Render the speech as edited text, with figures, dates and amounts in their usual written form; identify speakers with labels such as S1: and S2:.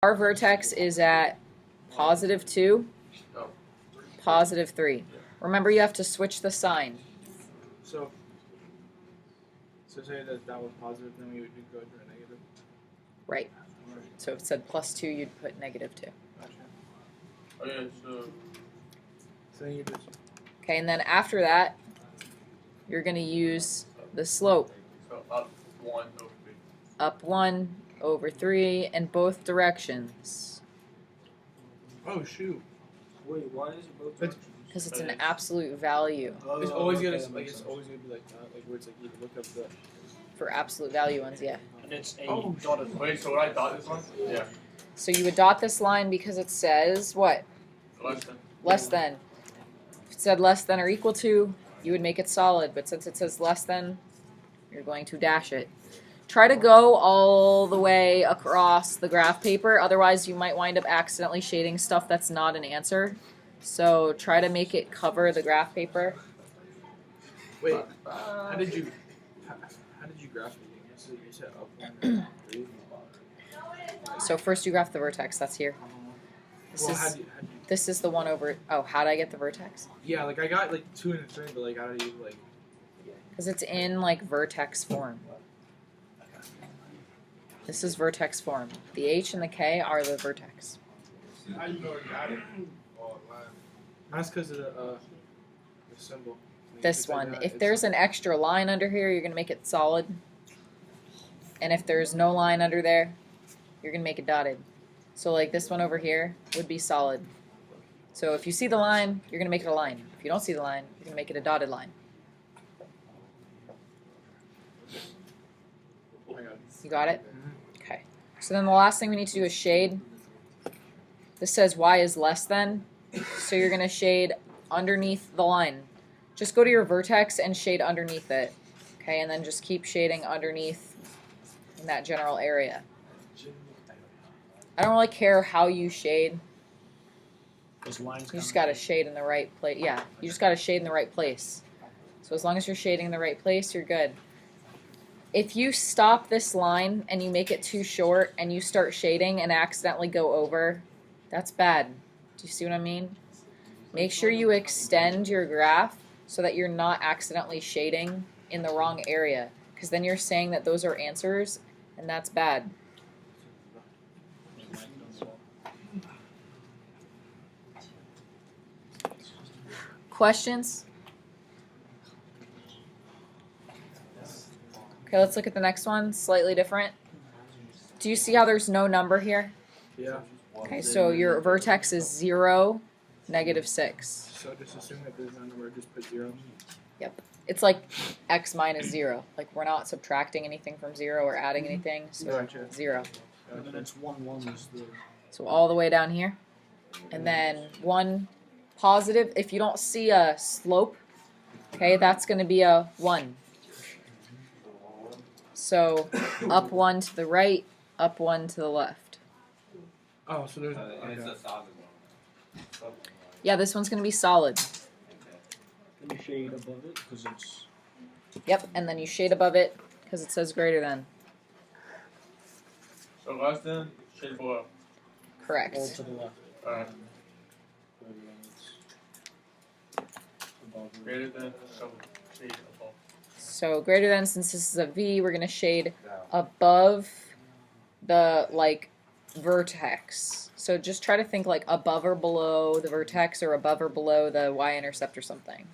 S1: Our vertex is at +2, +3. Remember, you have to switch the sign.
S2: So say that was positive, then we would go to a negative.
S1: Right. So if it said +2, you'd put -2.
S2: Gotcha.
S3: Oh yeah,
S2: So you just.
S1: Okay, and then after that, you're going to use the slope.
S3: so up 1 over 3.
S1: Up 1 over 3 in both directions.
S2: Oh shoot!
S4: Wait, why is it both directions?
S1: Because it's an absolute value.
S2: It's always gonna it's always gonna be like that, like where it's like you look up the.
S1: For absolute value ones, yeah.
S4: And it's a
S2: Oh,
S4: dotted line.
S3: Wait, so would I dot this one? Yeah.
S1: So you would dot this line because it says what?
S3: Less than.
S1: Less than. If it said less than or equal to, you would make it solid. But since it says less than, you're going to dash it. Try to go all the way across the graph paper. Otherwise, you might wind up accidentally shading stuff that's not an answer. So try to make it cover the graph paper.
S2: Wait, how did you graph it? You said up 1 3.
S1: So first you graph the vertex. That's here. This is the one over. Oh, how did I get the vertex?
S2: Yeah, like I got like 2 and 3, but like how do you like?
S1: Because it's in like vertex form. This is vertex form. The H and the K are the vertex.
S3: How you know you got it?
S2: That's because of the symbol. Like,
S1: This
S2: it's like
S1: one.
S2: that,
S1: If
S2: it's
S1: there's an extra line under here, you're going to make it solid. And if there's no line under there, you're going to make it dotted. So like this one over here would be solid. So if you see the line, you're going to make it a line. If you don't see the line, you're going to make it a dotted line.
S2: Oh my God.
S1: You got it? Okay. So then the last thing we need to do is shade. This says y is less than. So you're going to shade underneath the line. Just go to your vertex and shade underneath it. Okay, and then just keep shading underneath in that general area. I don't really care how you shade.
S4: Those lines
S1: You just got to shade in the right place. Yeah, you just got to shade in the right place. So as long as you're shading in the right place, you're good. If you stop this line and you make it too short and you start shading and accidentally go over, that's bad. Do you see what I mean? Make sure you extend your graph so that you're not accidentally shading in the wrong area, because then you're saying that those are answers, and that's bad. Questions? Okay, let's look at the next one. Slightly different. Do you see how there's no number here?
S2: Yeah.
S1: Okay, so your vertex is 0, -6.
S2: So just assume that there's no number, just put 0.
S1: Yep. It's like x minus 0. Like we're not subtracting anything from 0 or adding anything, so
S2: Gotcha.
S1: 0.
S4: And then it's 1 1 is the.
S1: So all the way down here. And then 1 positive. If you don't see a slope, okay, that's going to be a 1. So up 1 to the right, up 1 to the left.
S2: Oh, so there's.
S3: It's
S2: Okay.
S3: a solid one.
S1: Yeah, this one's going to be solid.
S4: Can you shade above it? Because it's.
S1: Yep, and then you shade above it because it says greater than.
S3: So less than, shade below.
S1: Correct.
S4: All to the left.
S3: Alright.
S4: Above it.
S3: Greater than, so shade above.
S1: So greater than, since this is a V, we're going to shade above the, like, vertex. So just try to think like above or below the vertex or above or below the y-intercept or something.